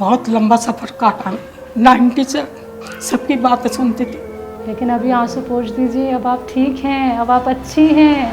बहुत लंबा सफ़र काटा। 90 से सबकी बातें सुनती थी। लेकिन अभी आंसू पोंछ दीजिए, अब आप ठीक हैं, अब आप अच्छी हैं।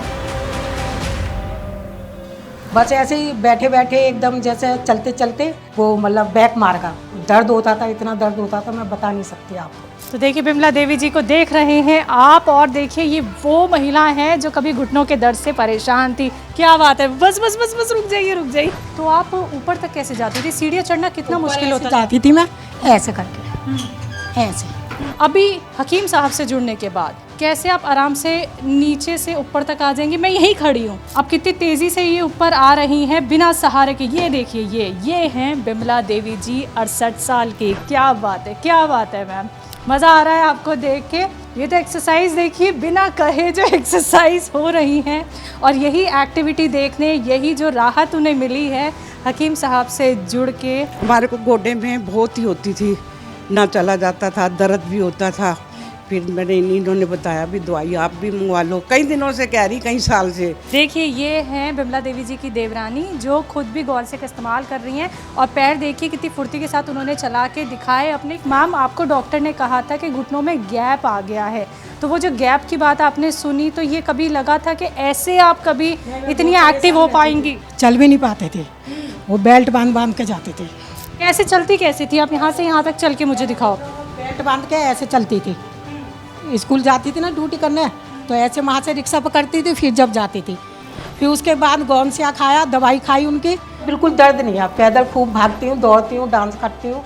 बस ऐसे ही बैठे बैठे एकदम जैसे चलते चलते वो मतलब बैक मार गया। दर्द होता था, इतना दर्द होता था मैं बता नहीं सकती आपको। तो देखिए बिमला देवी जी को देख रहे हैं आप, और देखिए ये वो महिला है जो कभी घुटनों के दर्द से परेशान थी। क्या बात है, बस बस बस बस रुक जाइए रुक जाइए। तो आप ऊपर तक कैसे जाती थी? सीढ़ियाँ चढ़ना कितना मुश्किल होता था? जाती थी मैं ऐसे करके, ऐसे। अभी हकीम साहब से जुड़ने के बाद कैसे आप आराम से नीचे से ऊपर तक आ जाएंगी? मैं यहीं खड़ी हूँ, अब कितनी तेज़ी से ये ऊपर आ रही हैं बिना सहारे के। ये देखिए, ये हैं बिमला देवी जी, 68 साल की। क्या बात है, क्या बात है मैम, मज़ा आ रहा है आपको देख के। ये तो एक्सरसाइज देखिए, बिना कहे जो एक्सरसाइज हो रही हैं, और यही एक्टिविटी देखने, यही जो राहत उन्हें मिली है हकीम साहब से जुड़ के। हमारे को गोडे में बहुत ही होती थी, ना चला जाता था, दर्द भी होता था। फिर मैंने इन्होंने बताया भी दवाई आप भी मंगवा लो। कई दिनों से कह रही, कई साल से। देखिए ये हैं बिमला देवी जी की देवरानी, जो खुद भी गॉलसेक इस्तेमाल कर रही हैं, और पैर देखिए कितनी फुर्ती के साथ उन्होंने चला के दिखाए अपने। मैम आपको डॉक्टर ने कहा था कि घुटनों में गैप आ गया है, तो वो जो गैप की बात आपने सुनी, तो ये कभी लगा था कि ऐसे आप कभी इतनी एक्टिव हो पाएंगी? चल भी नहीं पाते थे, वो बेल्ट बांध बांध के जाते थे। कैसे चलती कैसे थी आप? यहाँ से यहाँ तक चल के मुझे दिखाओ। बेल्ट बांध के ऐसे चलती थी। स्कूल जाती थी ना ड्यूटी करने, तो ऐसे वहाँ से रिक्शा पकड़ती थी, फिर जब जाती थी। फिर उसके बाद गौनसिया खाया, दवाई खाई उनकी, बिल्कुल दर्द नहीं है। पैदल खूब भागती हूँ, दौड़ती हूँ, डांस करती हूँ।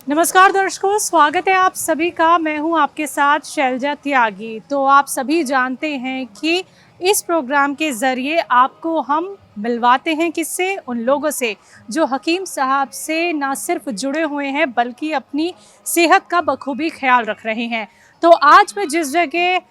नमस्कार दर्शकों, स्वागत है आप सभी का। मैं हूं आपके साथ शैलजा त्यागी। तो आप सभी जानते हैं कि इस प्रोग्राम के ज़रिए आपको हम मिलवाते हैं किससे? उन लोगों से जो हकीम साहब से ना सिर्फ जुड़े हुए हैं बल्कि अपनी सेहत का बखूबी ख्याल रख रहे हैं। तो आज मैं जिस जगह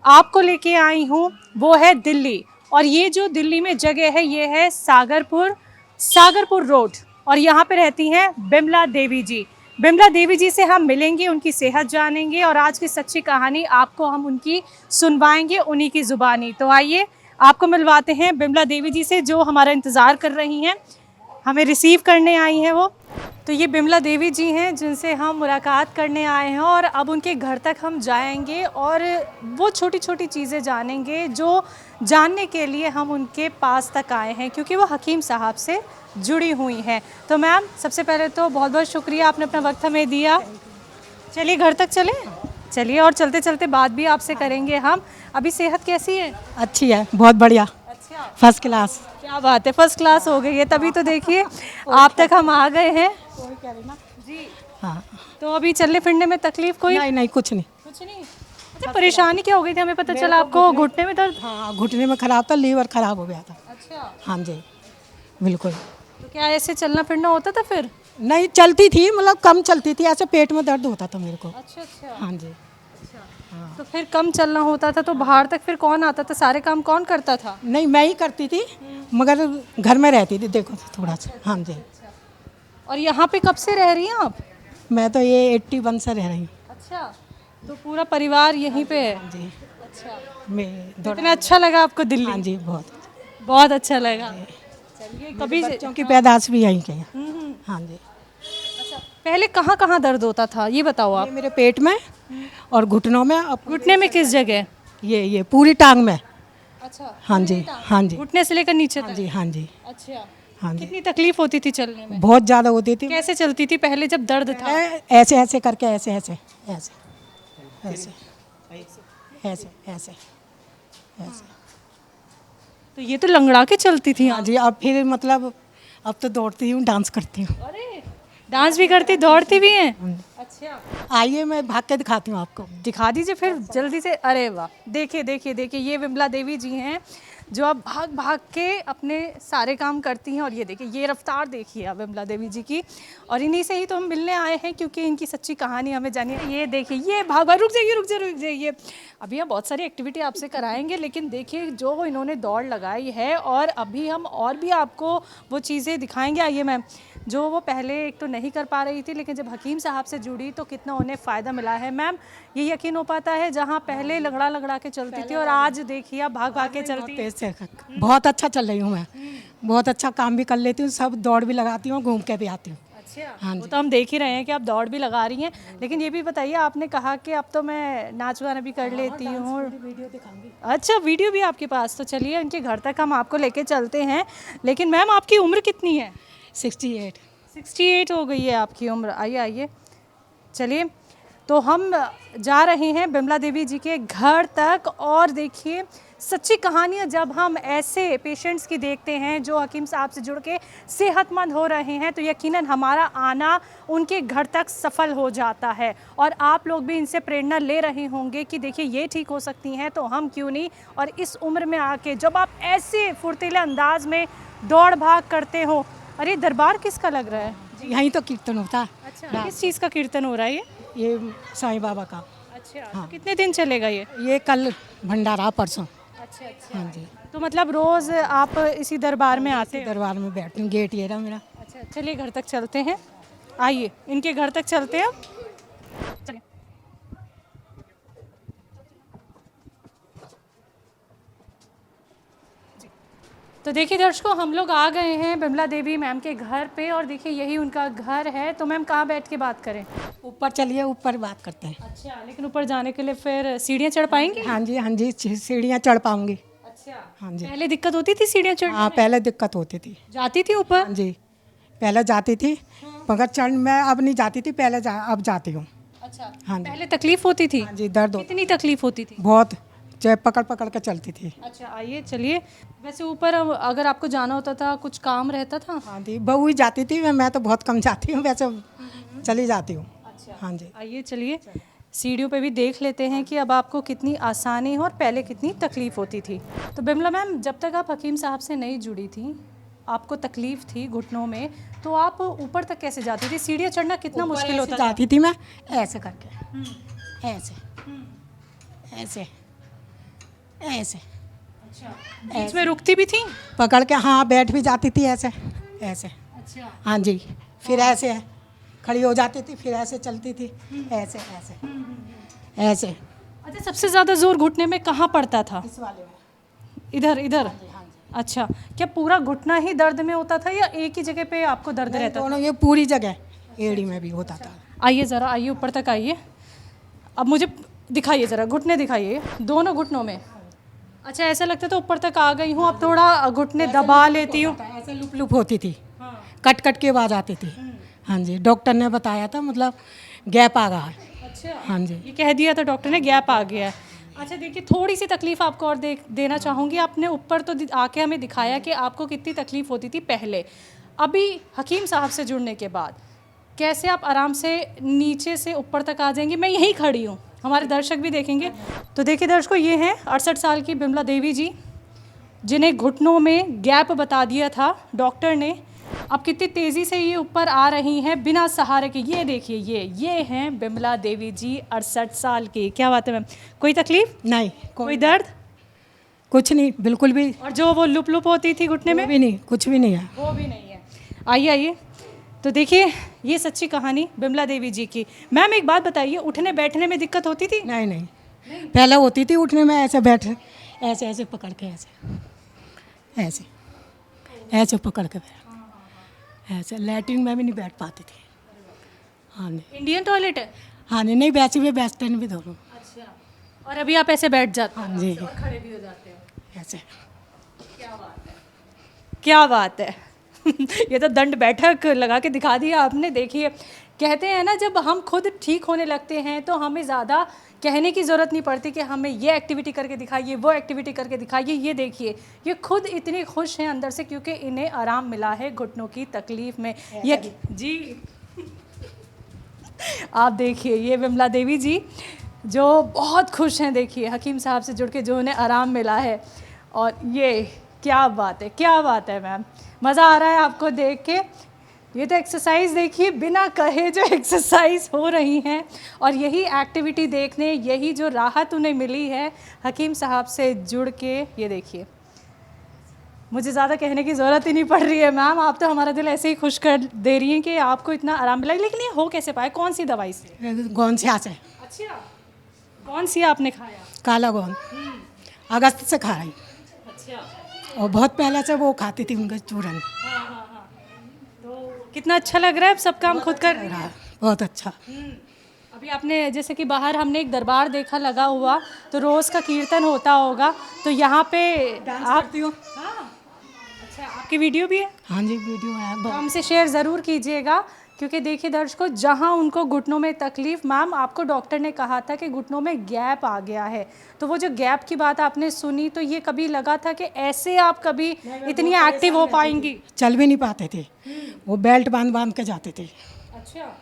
आपको लेके आई हूँ वो है दिल्ली, और ये जो दिल्ली में जगह है ये है सागरपुर रोड, और यहाँ पे रहती हैं बिमला देवी जी। बिमला देवी जी से हम मिलेंगे, उनकी सेहत जानेंगे, और आज की सच्ची कहानी आपको हम उनकी सुनवाएंगे उन्हीं की ज़ुबानी। तो आइए आपको मिलवाते हैं बिमला देवी जी से, जो हमारा इंतज़ार कर रही हैं, हमें रिसीव करने आई हैं वो। तो ये बिमला देवी जी हैं जिनसे हम मुलाकात करने आए हैं, और अब उनके घर तक हम जाएंगे और वो छोटी छोटी चीज़ें जानेंगे जो जानने के लिए हम उनके पास तक आए हैं, क्योंकि वो हकीम साहब से जुड़ी हुई हैं। तो मैम सबसे पहले तो बहुत बहुत शुक्रिया, आपने अपना वक्त हमें दिया। चलिए घर तक चलें। चलिए, और चलते चलते बात भी आपसे करेंगे हम। अभी सेहत कैसी है? अच्छी है, बहुत बढ़िया, अच्छा, फर्स्ट क्लास। क्या बात है, फर्स्ट क्लास हो गई है। तभी तो देखिए आप तक हम आ गए हैं जी। हाँ, तो अभी चलने फिरने में तकलीफ कोई? नहीं नहीं, कुछ नहीं। कुछ नहीं। अच्छा, परेशानी क्या हो गई थी? हमें पता चला आपको घुटने में दर्द। हाँ, घुटने में खराब था, लीवर खराब हो गया था। अच्छा, हाँ जी, बिल्कुल। तो क्या ऐसे चलना फिरना होता था फिर? नहीं चलती थी, मतलब कम चलती थी, ऐसे पेट में दर्द होता था मेरे को। अच्छा अच्छा। हाँ जी। तो फिर कम चलना होता था तो बाहर तक फिर कौन आता था? सारे काम कौन करता था? नहीं, मैं ही करती थी, मगर घर में रहती थी, देखो थोड़ा सा। हाँ जी। और यहाँ पे कब से रह रही हैं आप? मैं तो ये 81 से रह रही हूँ। अच्छा, तो पूरा परिवार यहीं पे है? हाँ जी। अच्छा, मैं इतना अच्छा लगा आपको दिल्ली? हाँ जी, बहुत। बहुत अच्छा लगा। चलिए, कभी बच्चों की पैदाश भी यहीं की है। हाँ जी। अच्छा, पहले कहाँ कहाँ दर्द होता था ये बताओ आप? ये मेरे पेट में और घुटनों में, घुटने में किस जगह? ये पूरी टांग में। अच्छा, हाँ जी, हाँ जी, घुटने से लेकर नीचे हाँ तक? जी, हाँ जी, अच्छा, हाँ जी। कितनी तकलीफ होती थी चलने में? बहुत ज़्यादा होती थी। कैसे चलती थी पहले जब दर्द था? ऐसे ऐसे करके, ऐसे ऐसे ऐसे ऐसे ऐसे ऐसे ऐसे। तो ये तो लंगड़ा के चलती थी हाँ आप? जी। अब फिर मतलब अब तो दौड़ती हूँ, डांस करती हूँ। अरे, डांस भी करती, दौड़ती भी हैं? अच्छा, आइए मैं भाग के दिखाती हूँ आपको। दिखा दीजिए फिर जल्दी से। अरे वाह, देखिए देखिए देखिए, ये विमला देवी जी हैं जो आप भाग भाग के अपने सारे काम करती हैं। और ये देखिए, ये रफ्तार देखिए आप विमला देवी जी की, और इन्हीं से ही तो हम मिलने आए हैं क्योंकि इनकी सच्ची कहानी हमें जानी है। ये देखिए, ये भाग भाग, रुक जाइए रुक जाइए रुक जाइए। अभी हम बहुत सारी एक्टिविटी आपसे कराएंगे, लेकिन देखिए जो इन्होंने दौड़ लगाई है, और अभी हम और भी आपको वो चीज़ें दिखाएंगे। आइए मैम, जो वो पहले एक तो नहीं कर पा रही थी, लेकिन जब हकीम साहब से जुड़ी तो कितना उन्हें फ़ायदा मिला है। मैम, ये यकीन हो पाता है जहाँ पहले लगड़ा लगड़ा के चलती थी और आज देखिए आप भाग भाग के चलती है। बहुत अच्छा चल रही हूँ मैं, बहुत अच्छा काम भी कर लेती हूँ, सब दौड़ भी लगाती हूँ, घूम के भी आती हूँ। अच्छा, हाँ वो तो हम देख ही रहे हैं कि आप दौड़ भी लगा रही हैं, लेकिन ये भी बताइए, आपने कहा कि अब तो मैं नाच गाना भी कर लेती हूँ। वीडियो दिखाऊंगी। अच्छा, वीडियो भी आपके पास, तो चलिए उनके घर तक हम आपको लेके चलते हैं। लेकिन मैम, आपकी उम्र कितनी है? 68। 68 हो गई है आपकी उम्र। आइए आइए, चलिए, तो हम जा रहे हैं बिमला देवी जी के घर तक। और देखिए, सच्ची कहानियाँ जब हम ऐसे पेशेंट्स की देखते हैं जो हकीम साहब से जुड़ के सेहतमंद हो रहे हैं, तो यकीनन हमारा आना उनके घर तक सफल हो जाता है। और आप लोग भी इनसे प्रेरणा ले रहे होंगे कि देखिए ये ठीक हो सकती हैं, तो हम क्यों नहीं। और इस उम्र में आके जब आप ऐसे फुर्तीले अंदाज में दौड़ भाग करते हो। अरे, दरबार किसका लग रहा है? यहीं तो कीर्तन होता है। अच्छा, किस चीज़ का कीर्तन हो रहा है ये साईं बाबा का। अच्छा, तो कितने दिन चलेगा ये? ये कल भंडारा, परसों। अच्छा अच्छा। हाँ जी, तो मतलब रोज़ आप इसी दरबार में आते हो? दरबार में बैठती हूँ, गेट ये रहा मेरा। अच्छा, चलिए घर तक चलते हैं। आइए, इनके घर तक चलते हैं। चलिए। तो देखिए दर्शकों, हम लोग आ गए हैं बिमला देवी मैम के घर पे, और देखिए यही उनका घर है। तो मैम, कहाँ बैठ के बात करें? ऊपर चलिए, ऊपर बात करते हैं। अच्छा, लेकिन ऊपर जाने के लिए फिर सीढ़ियाँ चढ़ पाएंगे? हाँ जी, हाँ जी, सीढ़ियाँ चढ़ पाऊंगी। अच्छा, हाँ जी। पहले दिक्कत होती थी सीढ़ियाँ चढ़? हाँ, पहले दिक्कत होती थी। जाती थी ऊपर? हाँ जी, पहले जाती थी, मगर चढ़ मैं अब नहीं जाती थी, पहले अब जाती हूँ। अच्छा, हाँ जी। पहले तकलीफ होती थी? हाँ जी, दर्द होता कितनी तकलीफ होती थी? बहुत, चाहे पकड़ पकड़ के चलती थी। अच्छा, आइए चलिए। वैसे ऊपर अगर आपको जाना होता था, कुछ काम रहता था? हाँ जी, बहू ही जाती थी, मैं तो बहुत कम जाती हूँ, वैसे चली जाती हूँ। अच्छा, हाँ जी। आइए चलिए, सीढ़ियों पे भी देख लेते हैं कि अब आपको कितनी आसानी है और पहले कितनी तकलीफ होती थी। तो बिमला मैम, जब तक आप हकीम साहब से नहीं जुड़ी थी, आपको तकलीफ थी घुटनों में, तो आप ऊपर तक कैसे जाती थी? सीढ़ियाँ चढ़ना कितना मुश्किल होता था? जाती थी मैं ऐसे करके, ऐसे ऐसे ऐसे, अच्छा, बीच में रुकती भी थी? पकड़ के, हाँ, बैठ भी जाती थी ऐसे ऐसे। अच्छा, हाँ जी, फिर ऐसे खड़ी हो जाती थी, फिर ऐसे चलती थी, ऐसे ऐसे ऐसे। अच्छा, सबसे ज़्यादा जोर घुटने में कहाँ पड़ता था? इस वाले में। इधर इधर? हाँ जी। अच्छा, क्या पूरा घुटना ही दर्द में होता था या एक ही जगह पे आपको दर्द रहता था? दोनों, ये पूरी जगह एड़ी में भी होता था। आइए ज़रा, आइए ऊपर तक आइए। अब मुझे दिखाइए ज़रा, घुटने दिखाइए, दोनों घुटनों में। अच्छा, ऐसा लगता था ऊपर तक आ गई हूँ, अब थोड़ा घुटने दबा लेती हूँ। ऐसे लुप लुप होती थी, कट कट के आवाज़ आती थी। हाँ जी, डॉक्टर ने बताया था, मतलब गैप आ रहा है। अच्छा, हाँ जी। ये कह दिया था डॉक्टर ने, गैप आ गया है। अच्छा, देखिए, थोड़ी सी तकलीफ आपको और देना चाहूँगी। आपने ऊपर तो आके हमें दिखाया कि आपको कितनी तकलीफ होती थी पहले। अभी हकीम साहब से जुड़ने के बाद कैसे आप आराम से नीचे से ऊपर तक आ जाएंगी? मैं यहीं खड़ी हूँ, हमारे दर्शक भी देखेंगे। तो देखिए दर्शकों, ये हैं 68 साल की बिमला देवी जी, जिन्हें घुटनों में गैप बता दिया था डॉक्टर ने। अब कितनी तेज़ी से ये ऊपर आ रही हैं बिना सहारे के। ये देखिए, ये हैं बिमला देवी जी, 68 साल की। क्या बात है मैम, कोई तकलीफ नहीं, कोई दर्द? कुछ नहीं, बिल्कुल भी। और जो वो लुप लुप होती थी घुटने में? भी नहीं, कुछ भी नहीं है। वो भी नहीं है। आइए आइए, तो देखिए ये सच्ची कहानी बिमला देवी जी की। मैम, एक बात बताइए, उठने बैठने में दिक्कत होती थी? नहीं नहीं, पहले होती थी उठने में, ऐसे बैठ, ऐसे ऐसे पकड़ के, ऐसे ऐसे ऐसे पकड़ के बैठ, ऐसे। लैट्रिन में भी नहीं बैठ पाती थी। हाँ नहीं, इंडियन टॉयलेट है? हाँ नहीं, नहीं वैसे भी वेस्टर्न भी दोनों। अच्छा, और अभी आप ऐसे बैठ जाते हैं? हाँ जी, और खड़े भी हो जाते हैं? ऐसे। क्या बात है, क्या बात है। ये तो दंड बैठक लगा के दिखा दिया आपने। देखिए, कहते हैं ना, जब हम खुद ठीक होने लगते हैं तो हमें ज़्यादा कहने की ज़रूरत नहीं पड़ती कि हमें ये एक्टिविटी करके दिखाइए, वो एक्टिविटी करके दिखाइए। ये देखिए, ये खुद इतने खुश हैं अंदर से क्योंकि इन्हें आराम मिला है घुटनों की तकलीफ़ में। ये जी, आप देखिए, ये विमला देवी जी जो बहुत खुश हैं, देखिए हकीम साहब से जुड़ के जो उन्हें आराम मिला है। और ये क्या बात है, क्या बात है मैम, मज़ा आ रहा है आपको देख के। ये तो एक्सरसाइज देखिए, बिना कहे जो एक्सरसाइज हो रही हैं, और यही एक्टिविटी देखने, यही जो राहत उन्हें मिली है हकीम साहब से जुड़ के, ये देखिए। मुझे ज़्यादा कहने की ज़रूरत ही नहीं पड़ रही है मैम, आप तो हमारा दिल ऐसे ही खुश कर दे रही हैं कि आपको इतना आराम मिला। लेकिन ये हो कैसे पाए, कौन सी दवाई से? गोंद से आज है, अच्छा, कौन सी आपने खाया? काला गोंद, अगस्त से खा रही। अच्छा, और बहुत पहले से वो खाती थी उनका चूरन। तो कितना अच्छा लग रहा है, अब सब काम खुद कर रही हैं। बहुत अच्छा। अभी आपने जैसे कि बाहर हमने एक दरबार देखा लगा हुआ, तो रोज़ का कीर्तन होता होगा, तो यहाँ पे आप करती हूँ। हाँ, अच्छा, आपकी वीडियो भी है? हाँ जी, वीडियो है। तो हमसे शेयर ज़रूर कीजिएगा, क्योंकि देखिए दर्शकों, जहाँ उनको घुटनों में तकलीफ़, मैम आपको डॉक्टर ने कहा था कि घुटनों में गैप आ गया है, तो वो जो गैप की बात आपने सुनी, तो ये कभी लगा था कि ऐसे आप कभी इतनी एक्टिव हो पाएंगी? चल भी नहीं पाते थे, वो बेल्ट बांध बांध के जाते थे। अच्छा,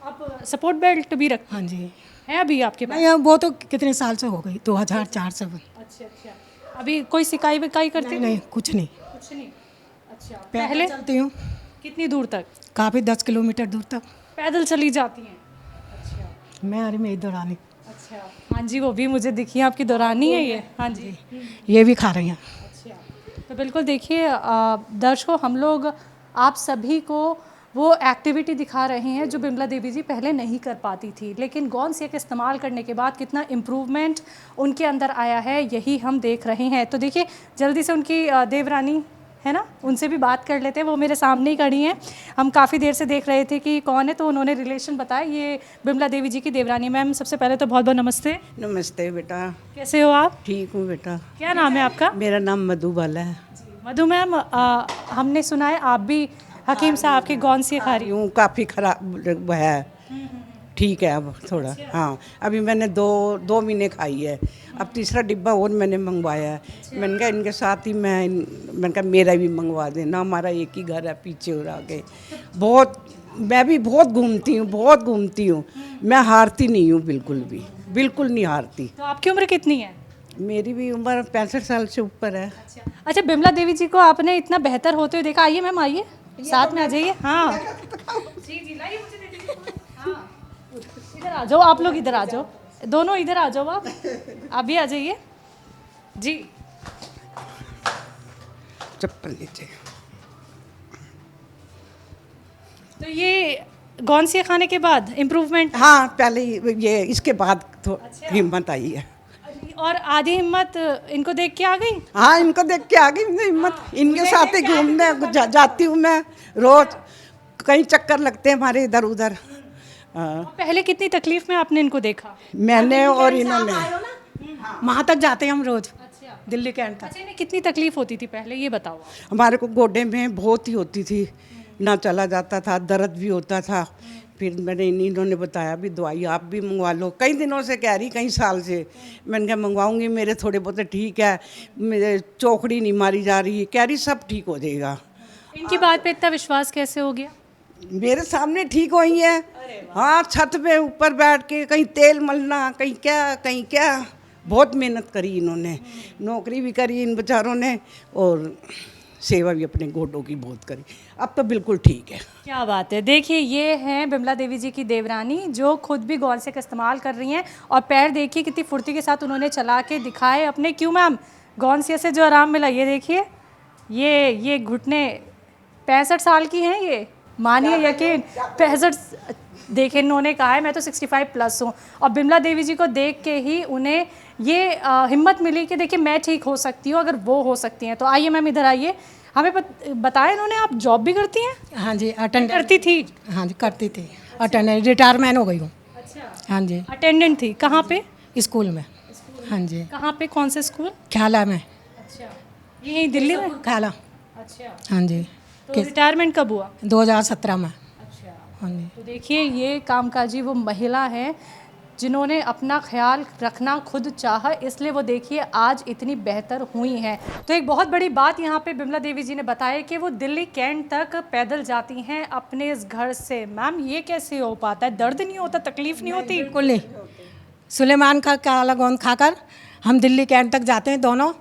आप सपोर्ट बेल्ट भी रख हाँ जी। है अभी आपके पास? नहीं, वो तो कितने साल से हो गई, 2004 से। अच्छा अच्छा, अभी कोई सिकाई विकाई करती नहीं हो? नहीं, कुछ नहीं। कुछ नहीं। अच्छा, पहले पहले चलती हूँ कितनी दूर तक? काफ़ी, 10 किलोमीटर दूर तक। पैदल चली जाती हैं? अच्छा मैं अरे मेरी दौरानी, अच्छा, हाँ जी, वो भी मुझे दिखी है, आपकी दौरानी है ये? हाँ जी। ये भी खा रही हैं। अच्छा, तो बिल्कुल देखिए दर्शकों, हम लोग आप सभी को वो एक्टिविटी दिखा रहे हैं जो बिमला देवी जी पहले नहीं कर पाती थी, लेकिन गोंद सेक इस्तेमाल करने के बाद कितना इम्प्रूवमेंट उनके अंदर आया है, यही हम देख रहे हैं। तो देखिए, जल्दी से उनकी देवरानी है ना, उनसे भी बात कर लेते हैं। वो मेरे सामने ही खड़ी हैं, हम काफ़ी देर से देख रहे थे कि कौन है, तो उन्होंने रिलेशन बताया, ये बिमला देवी जी की देवरानी। मैम, सबसे पहले तो बहुत बहुत नमस्ते। नमस्ते बेटा। कैसे हो आप? ठीक हूँ बेटा। क्या नाम है आपका? मेरा नाम मधुबाला है। मधु मैम, हमने सुना है आप भी हकीम साहब की गोंद से खा रही हो। यूँ काफ़ी खराब है, ठीक है अब थोड़ा। हाँ, अभी मैंने दो महीने खाई है, अब तीसरा डिब्बा और मैंने मंगवाया है। मैंने कहा इनके साथ ही मैंने कहा मेरा भी मंगवा देना, हमारा एक ही घर है पीछे और आगे। मैं भी बहुत घूमती हूँ, मैं हारती नहीं हूँ, बिल्कुल नहीं हारती। तो आपकी उम्र कितनी है? मेरी भी उम्र 65 साल से ऊपर है। अच्छा, बिमला देवी जी को आपने इतना बेहतर होते हुए देखा। आइए मैम, आइए, साथ में आ जाइए। हाँ जी जी, लाइए, मुझे दे दीजिए। हाँ, इधर आ जाओ, आप लोग इधर आ जाओ, दोनों इधर आ जाओ, आप भी आ जाइए जी। चप्पल नीचे। तो ये गोंद से खाने के बाद इम्प्रूवमेंट? हाँ, पहले ये इसके बाद तो हिम्मत आई है। और आधी हिम्मत इनको देख के आ गई? हाँ, इनको देख के आ गई हिम्मत। इनके साथ ही घूमने जाती हूँ मैं रोज, कई चक्कर लगते हैं हमारे इधर उधर। पहले कितनी तकलीफ में आपने इनको देखा? मैंने और इन्होंने। वहाँ तक जाते हैं हम रोज, अच्छा, दिल्ली के एंड तक। अच्छा, इन्हें कितनी तकलीफ होती थी पहले, ये बताओ। हमारे को गोडे में बहुत ही होती थी, ना चला जाता था, दर्द भी होता था। फिर इन्होंने बताया भी दवाई आप भी मंगवा लो। कई दिनों से कह रही, कई साल से। मैंने कहा मंगवाऊंगी, मेरे थोड़े बहुत ठीक है, मेरे चौकड़ी नहीं मारी जा रही, कह रही सब ठीक हो जाएगा। इनकी बात पे इतना विश्वास कैसे हो गया? मेरे सामने ठीक हुई है। हाँ, छत पे ऊपर बैठ के कहीं तेल मलना, कहीं क्या, बहुत मेहनत करी इन्होंने, नौकरी भी करी इन बेचारों ने, और सेवा भी अपने गोडों की बहुत करी। अब तो बिल्कुल ठीक है। क्या बात है। देखिए, ये हैं बिमला देवी जी की देवरानी, जो खुद भी गोंद सेक इस्तेमाल कर रही हैं, और पैर देखिए कितनी फुर्ती के साथ उन्होंने चला के दिखाए अपने। क्यों मैम, गोंद सेक से जो आराम मिला, ये देखिए, ये घुटने 65 साल की हैं ये, मानिए यकीन 65। देखिए, इन्होंने कहा है मैं तो 65 प्लस हूँ, और बिमला देवी जी को देख के ही उन्हें ये हिम्मत मिली कि देखिए मैं ठीक हो सकती हूँ अगर वो हो सकती हैं। तो आइए मैम, इधर आइए, हमें बताया इन्होंने आप जॉब भी करती हैं? हाँ जी, अटेंड करती थी? हाँ जी, करती थी, अटेंडेंट, रिटायरमेंट हो गई हूँ। अच्छा, हाँ जी, अटेंडेंट थी। कहाँ पे? स्कूल में। हाँ जी, कहाँ पे, कौन से स्कूल? ख्याला में। अच्छा, यही दिल्ली में? ख्याला। अच्छा, हाँ जी, तो रिटायरमेंट कब हुआ? 2017 में। अच्छा, हाँ जी। तो देखिए, ये कामकाजी वो महिला है जिन्होंने अपना ख्याल रखना खुद चाहा, इसलिए वो देखिए आज इतनी बेहतर हुई हैं। तो एक बहुत बड़ी बात यहाँ पे बिमला देवी जी ने बताया कि वो दिल्ली कैंट तक पैदल जाती हैं अपने इस घर से। मैम, ये कैसे हो पाता है? दर्द नहीं होता, तकलीफ नहीं होती? बिल्कुल नहीं। सुलेमान का काला गोंद खाकर हम दिल्ली कैंट तक जाते हैं दोनों,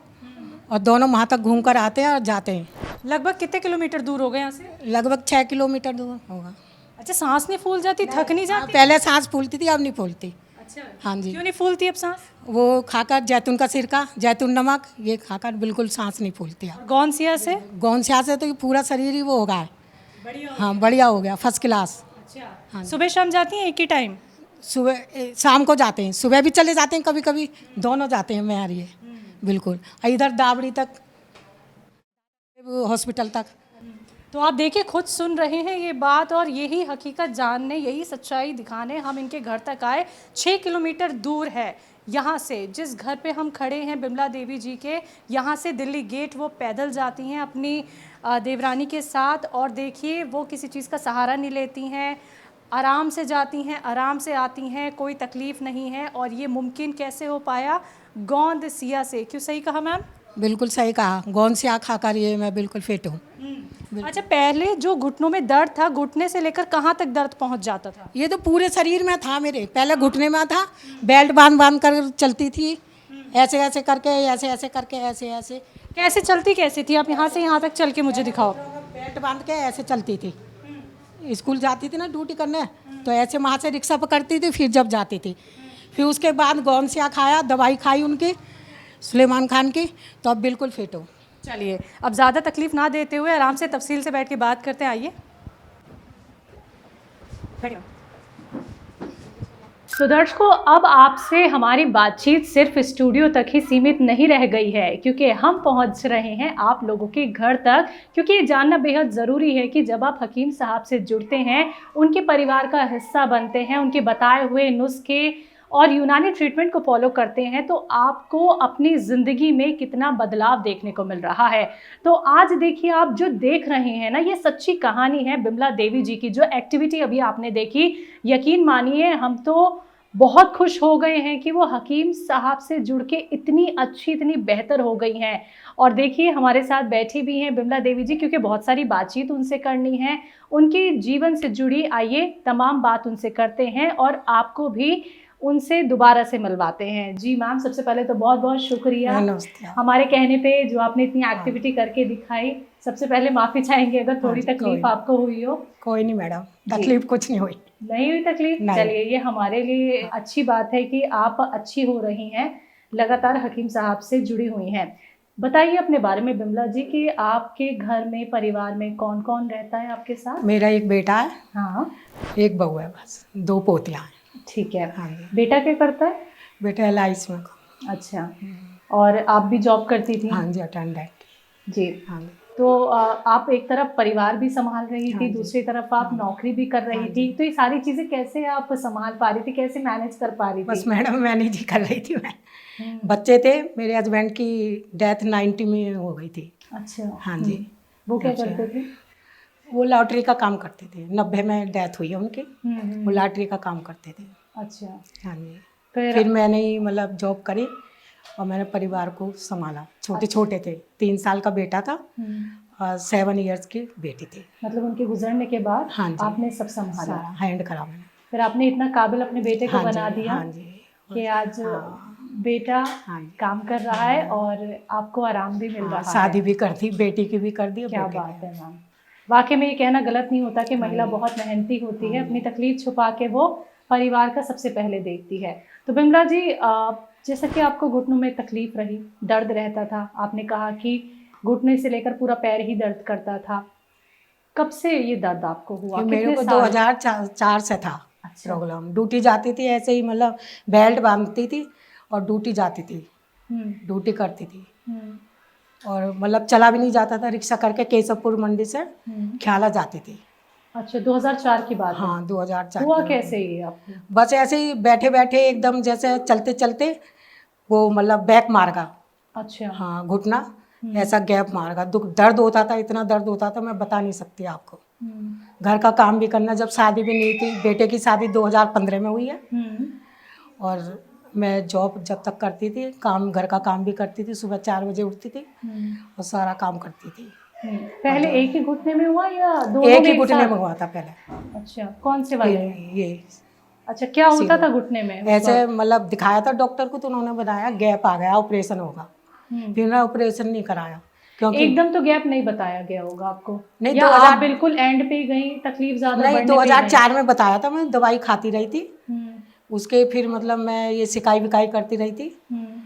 और दोनों वहाँ तक घूम कर आते हैं और जाते हैं। लगभग कितने किलोमीटर दूर हो गए यहाँ से? लगभग 6 किलोमीटर दूर होगा। अच्छा, सांस नहीं फूल जाती, थक नहीं हाँ, जाती? पहले सांस फूलती थी, अब नहीं फूलती। अच्छा, हाँ जी। क्यों नहीं फूलती अब सांस? वो खाकर जैतून का सिरका, जैतून नमक, ये खाकर बिल्कुल सांस नहीं फूलती अब। गौनसिया से? गोंसिया से तो ये पूरा शरीर ही वो हो गया है। हाँ, बढ़िया हो गया, फर्स्ट क्लास। अच्छा, सुबह शाम जाती हैं एक ही टाइम? सुबह शाम को जाते हैं, सुबह भी चले जाते हैं, कभी कभी दोनों जाते हैं मैं आ रही है। बिल्कुल, और इधर दाबड़ी तक, हॉस्पिटल तक। तो आप देखिए, खुद सुन रहे हैं ये बात, और यही हकीकत जानने, यही सच्चाई दिखाने हम इनके घर तक आए। 6 किलोमीटर दूर है यहाँ से, जिस घर पे हम खड़े हैं बिमला देवी जी के, यहाँ से दिल्ली गेट वो पैदल जाती हैं अपनी देवरानी के साथ। और देखिए, वो किसी चीज़ का सहारा नहीं लेती हैं, आराम से जाती हैं, आराम से आती हैं, कोई तकलीफ़ नहीं है। और ये मुमकिन कैसे हो पाया? गोंद सिया से। क्यों सही कहा मैम? बिल्कुल सही कहा, गोंसिया खाकर ये मैं बिल्कुल फिट हूँ। अच्छा, पहले जो घुटनों में दर्द था, घुटने से लेकर कहाँ तक दर्द पहुँच जाता था? ये तो पूरे शरीर में था मेरे, पहले घुटने में था, बेल्ट बांध बांध कर चलती थी, ऐसे ऐसे करके, ऐसे ऐसे करके, ऐसे ऐसे। कैसे चलती कैसे थी आप? यहाँ से यहाँ तक चल के मुझे दिखाओ। बेल्ट बांध के ऐसे चलती थी। स्कूल जाती थी ना ड्यूटी करने, तो ऐसे वहाँ से रिक्शा पकड़ती थी, फिर जब जाती थी। फिर उसके बाद गोंसिया खाया, दवाई खाई उनकी, सुलेमान खान की, तो अब बिल्कुल फिट हो। चलिए, अब ज़्यादा तकलीफ ना देते हुए आराम से तफसील से बैठ के बात करते हैं। आइए बैठिए। तो दर्शकों, अब आपसे हमारी बातचीत सिर्फ स्टूडियो तक ही सीमित नहीं रह गई है, क्योंकि हम पहुंच रहे हैं आप लोगों के घर तक। क्योंकि ये जानना बेहद ज़रूरी है कि जब आप हकीम साहब से जुड़ते हैं, उनके परिवार का हिस्सा बनते हैं, उनके बताए हुए नुस्खे और यूनानी ट्रीटमेंट को फॉलो करते हैं, तो आपको अपनी ज़िंदगी में कितना बदलाव देखने को मिल रहा है। तो आज देखिए, आप जो देख रहे हैं ना, ये सच्ची कहानी है बिमला देवी जी की। जो एक्टिविटी अभी आपने देखी, यकीन मानिए हम तो बहुत खुश हो गए हैं कि वो हकीम साहब से जुड़ के इतनी अच्छी, इतनी बेहतर हो गई हैं। और देखिए, हमारे साथ बैठी भी हैं बिमला देवी जी, क्योंकि बहुत सारी बातचीत उनसे करनी है, उनके जीवन से जुड़ी। आइए तमाम बात उनसे करते हैं और आपको भी उनसे दोबारा से मिलवाते हैं। जी मैम, सबसे पहले तो बहुत बहुत शुक्रिया हमारे कहने पे जो आपने इतनी एक्टिविटी करके दिखाई। सबसे पहले माफ़ी चाहेंगे अगर थोड़ी तकलीफ आपको हुई हो। कोई नहीं मैडम, तकलीफ कुछ नहीं हुई। नहीं हुई तकलीफ? चलिए, ये हमारे लिए अच्छी बात है कि आप अच्छी हो रही हैं, लगातार हकीम साहब से जुड़ी हुई हैं। बताइए अपने बारे में बिमला जी कि आपके घर में, परिवार में कौन कौन रहता है आपके साथ? मेरा एक बेटा है, हाँ, एक बहू है, बस 2 पोतियाँ हैं। ठीक है। हाँ, बेटा क्या करता है? बेटा LIC में। अच्छा, और आप भी जॉब करती थी? हाँ जी, अटेंडेंट। जी। हाँ जी। तो आप एक तरफ परिवार भी संभाल रही थी, हाँ दूसरी तरफ आप नौकरी भी कर रही थी, तो ये सारी चीज़ें कैसे आप संभाल पा रही थी, कैसे मैनेज कर पा रही थी? बस मैडम, मैनेज ही कर रही थी मैं। बच्चे थे, मेरे हस्बैंड की डेथ 90 में हो गई थी। अच्छा। हाँ जी। वो क्या करते थे? वो लॉटरी का काम करते थे, 90 में डेथ हुई है उनकी। वो लॉटरी का काम करते थे। अच्छा। हाँ जी। फिर मैंने ही मतलब जॉब करी और मैंने परिवार को संभाला। छोटे छोटे थे, 3 साल का बेटा था और 7 इयर्स की बेटी थी। मतलब उनके गुजरने के बाद हाँ जी, आपने सब संभाला, हैंड करा मैंने। फिर आपने इतना काबिल अपने बेटे को बना दिया। हाँ जी। कि आज बेटा काम कर रहा है और आपको आराम भी मिल रहा है। शादी भी कर दी, बेटी की भी कर दी। क्या बात है मैम, वाकई में ये कहना गलत नहीं होता कि महिला बहुत मेहनती होती है, अपनी तकलीफ छुपा के वो परिवार का सबसे पहले देखती है। तो बिमला जी, जैसा कि आपको घुटनों में तकलीफ रही, दर्द रहता था, आपने कहा कि घुटने से लेकर पूरा पैर ही दर्द करता था, कब से ये दर्द आपको हुआ? मेरे को 2004 से था प्रॉब्लम। ड्यूटी जाती थी ऐसे ही, मतलब बेल्ट बांधती थी और ड्यूटी जाती थी, ड्यूटी करती थी और मतलब चला भी नहीं जाता था। रिक्शा करके केशवपुर मंडी से ख्याला जाती थी। अच्छा, 2004 की बात है? हाँ, 2004। हुआ कैसे ये आपको? बस ऐसे ही बैठे बैठे एकदम जैसे चलते चलते वो मतलब बैक मार गया। अच्छा। हाँ, घुटना ऐसा गैप मार गया। दर्द होता था, इतना दर्द होता था मैं बता नहीं सकती आपको। घर का काम भी करना, जब शादी भी नहीं थी, बेटे की शादी 2015 में हुई है और मैं जॉब जब तक करती थी, काम घर का काम भी करती थी, सुबह 4 बजे उठती थी और सारा काम करती थी। पहले एक ही घुटने में हुआ या दोनों? एक ही घुटने में हुआ था पहले। अच्छा, कौन से वाले? ये। अच्छा, क्या होता था घुटने में? ऐसे मतलब दिखाया था डॉक्टर को, तो उन्होंने बताया गैप आ गया, ऑपरेशन होगा। फिर मैं ऑपरेशन नहीं कराया क्योंकि एकदम तो गैप नहीं बताया गया होगा आपको, नहीं, या 2000 आप बिल्कुल एंड पे गई, तकलीफ ज्यादा नहीं, बढ़ने पे गई? 2004 में बताया था, मैं दवाई खाती रही थी। हम्म, उसके फिर मतलब मैं ये सिकाई विकाई करती रही थी, हम्म।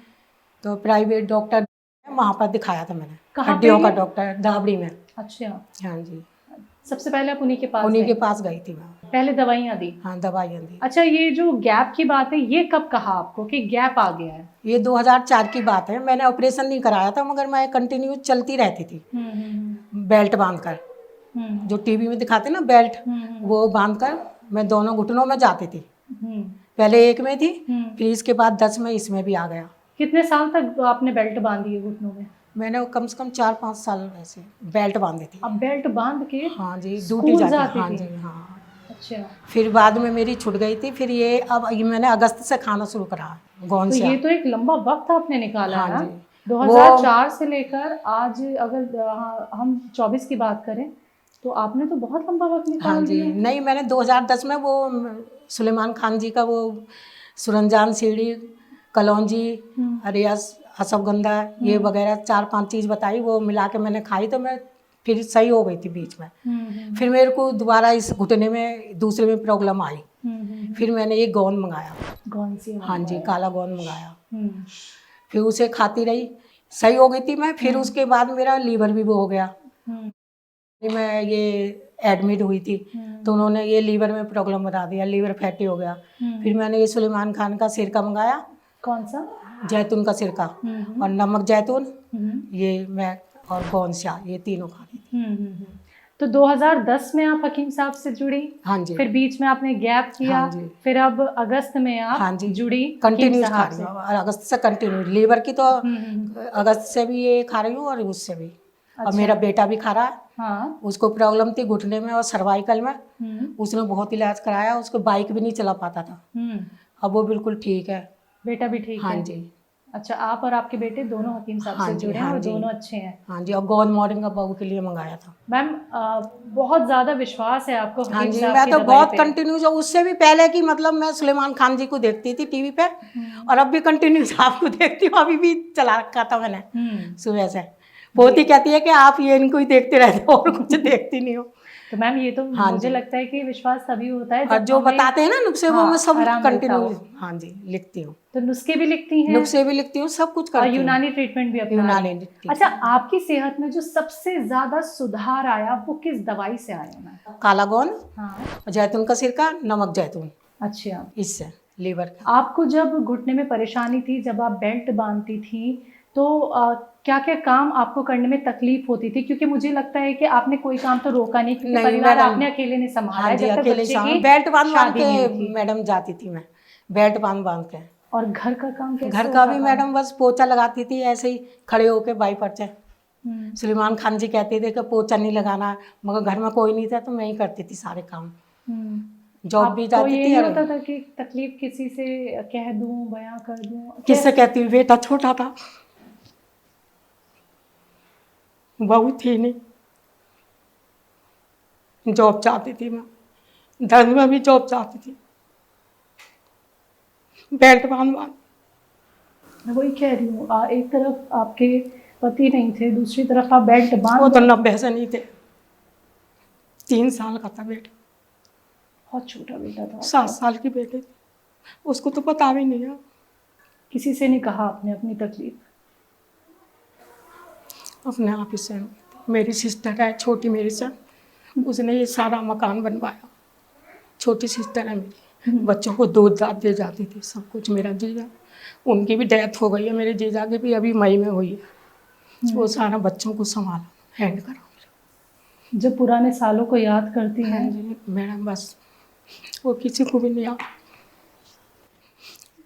तो प्राइवेट डॉक्टर वहाँ पर दिखाया था मैंने, कहाँ पे हड्डियों का ये? डॉक्टर दाबड़ी में। अच्छा, हाँ जी, सबसे पहले आप उन्हीं के पास उन्हीं गए? के पास गई थी मैं। पहले दवाइयाँ दी? हाँ, दवाइयाँ दी। अच्छा, ये जो गैप की बात है, ये कब कहा आपको कि गैप आ गया है? ये 2004 की बात है। मैंने ऑपरेशन नहीं कराया था, मगर मैं कंटिन्यू चलती रहती थी बेल्ट बांध कर। हम्म, जो टीवी में दिखाते ना बेल्ट, हम्म, वो बांध कर मैं दोनों घुटनों में जाती थी। हम्म, पहले एक में थी, हम्म। फिर इसके बाद 10 में इसमें भी आ गया। कितने साल तक आपने बेल्ट बांधी है घुटनों में? मैंने वो कम से कम 4-5 साल ऐसे बेल्ट बांधी थी। अब बेल्ट बांध के हाँ जी, ड्यूटी स्कूल जाती। जाती हाँ थी? जी, हाँ। अच्छा, फिर बाद में मेरी छूट गई थी, फिर ये अब ये मैंने अगस्त से खाना शुरू करा गौन तो से। ये तो एक लंबा वक्त आपने निकाला है हाँ ना। जी, 2004 से लेकर आज, अगर हम 24 की बात करें, तो आपने तो बहुत लंबा वक्त हाँ निकाल जी। दिया है। नहीं, मैंने 2010 में वो सुलेमान खान जी का वो सुरंजान सीढ़ी, कलौंजी, रियाज, अश्वगंधा, ये वगैरह 4-5 चीज़ बताई, वो मिला के मैंने खाई, तो मैं फिर सही हो गई थी बीच में। फिर मेरे को दोबारा इस घुटने में दूसरे में प्रॉब्लम आई, फिर मैंने ये गौन मंगाया। कौन सी? हाँ जी, काला गौन मंगाया। हम्म, फिर उसे खाती रही, सही हो गई थी मैं। फिर उसके बाद मेरा लीवर भी वो हो गया। हम्म, मैं ये एडमिट हुई थी, तो उन्होंने ये लीवर में प्रॉब्लम बता दिया, लीवर फैटी हो गया। फिर मैंने ये सुलेमान खान का सिरका मंगाया, कौन सा? जैतून का सिरका और नमक जैतून, ये मैं और गौन सा, ये तीनों खा रही थी। तो 2010 में आप हकीम साहब से जुड़ी, हाँ जी, फिर बीच में आपने गैप किया, हाँ जी, फिर अब अगस्त में आप हाँ जी, जुड़ी कंटिन्यू हकीम खा साहब रही से। हूँ। और अगस्त से कंटिन्यू लीवर की तो अगस्त से भी ये खा रही हूँ और उससे भी। और मेरा बेटा भी खा रहा है। हाँ, उसको प्रॉब्लम थी घुटने में और सर्वाइकल में, उसने बहुत इलाज कराया, उसको बाइक भी नहीं चला पाता था। अब वो बिल्कुल ठीक है। बेटा भी ठीक हाँ है? जी, अच्छा, आप और आपके बेटे दोनों हकीम साहब हाँ से जी, जुड़े हैं हाँ और जी, दोनों अच्छे हैं। हाँ जी। और गॉड मॉर्निंग का बहू के लिए मंगाया था। मैम, बहुत ज़्यादा विश्वास है आपको हाँ हकीम जी, साहब मैं की तो दवाई बहुत पे? कंटिन्यू, जो उससे भी पहले की मतलब मैं सुलेमान खान जी को देखती थी टीवी पे, और अब भी कंटिन्यू आपको देखती हूँ। अभी भी चला रखा था मैंने सुबह से। पोती कहती है कि आप ये इनको ही देखते रहते हो और कुछ देखती नहीं हो। तो मैम, ये तो हाँ मुझे जी। लगता है कि विश्वास तभी होता है और जब जो हमें बताते हैं ना नुस्खे, वो हाँ, मैं सब आराम मिलता कंटिन्यू, हो। हाँ जी, लिखती हूँ। तो नुस्खे भी लिखती हैं नुस्खे भी लिखती हूँ, सब कुछ और करती हूँ। यूनानी ट्रीटमेंट भी अपना रही यूनानी हैं। ट्रीटमेंट। अच्छा, आपकी सेहत में जो सबसे ज्यादा सुधार आया वो किस दवाई से आया मैम? काला गौन, हाँ, जैतून का सिरका, नमक जैतून, अच्छा। इससे लीवर का। आपको जब घुटने में परेशानी थी, जब आप बेल्ट बांधती थी, तो क्या क्या काम आपको करने में तकलीफ होती थी? क्योंकि मुझे लगता है कि आपने कोई काम तो रोका नहीं, क्योंकि नहीं परिवार मैडम, आपने अकेले ने संभाला हाँ है जी, जब तक अकेले बच्चे शाम की बेल्ट बांध बांध शादी नहीं के हुई थी। मैडम जाती थी मैं, बेल्ट बांध बांध के। और घर का काम कैसे घर का होता भी था? मैडम बस पोछा लगाती थी, ऐसे ही खड़े होके बाई परचे। सुलेमान खान जी कहते थे कि पोछा नहीं लगाना, मगर घर में कोई नहीं था तो मैं ही करती थी सारे काम। जॉब भी आपको जाती ये थी। नहीं और होता था कि तकलीफ किसी से कह दूं, बयां कर दूं? किससे कहती हूँ, बेटा छोटा था, बहू थी नहीं, जॉब चाहती थी मैं, दर्द में भी जॉब चाहती थी, बेल्ट बांध बांध। मैं वही कह रही हूँ, एक तरफ आपके पति नहीं थे, दूसरी तरफ आप बेल्ट बांध। वो तो 90 से नहीं थे, 3 साल का था बेटा, बहुत छोटा बेटा था। 7 साल की बेटी थी, उसको तो पता भी नहीं है। किसी से नहीं कहा आपने अपनी तकलीफ? अपने आप ही से। मेरी सिस्टर है छोटी मेरी से, उसने ये सारा मकान बनवाया। छोटी सिस्टर है मेरी, बच्चों को दूध दाद दे जाती थी, सब कुछ। मेरा जीजा, उनकी भी डेथ हो गई है, मेरे जीजा की भी अभी मई में हुई है। वो सारा बच्चों को संभाला, हैंड करा। जब पुराने सालों को याद करती हैं? हाँ जी मैडम, बस वो किसी को भी नहीं याद।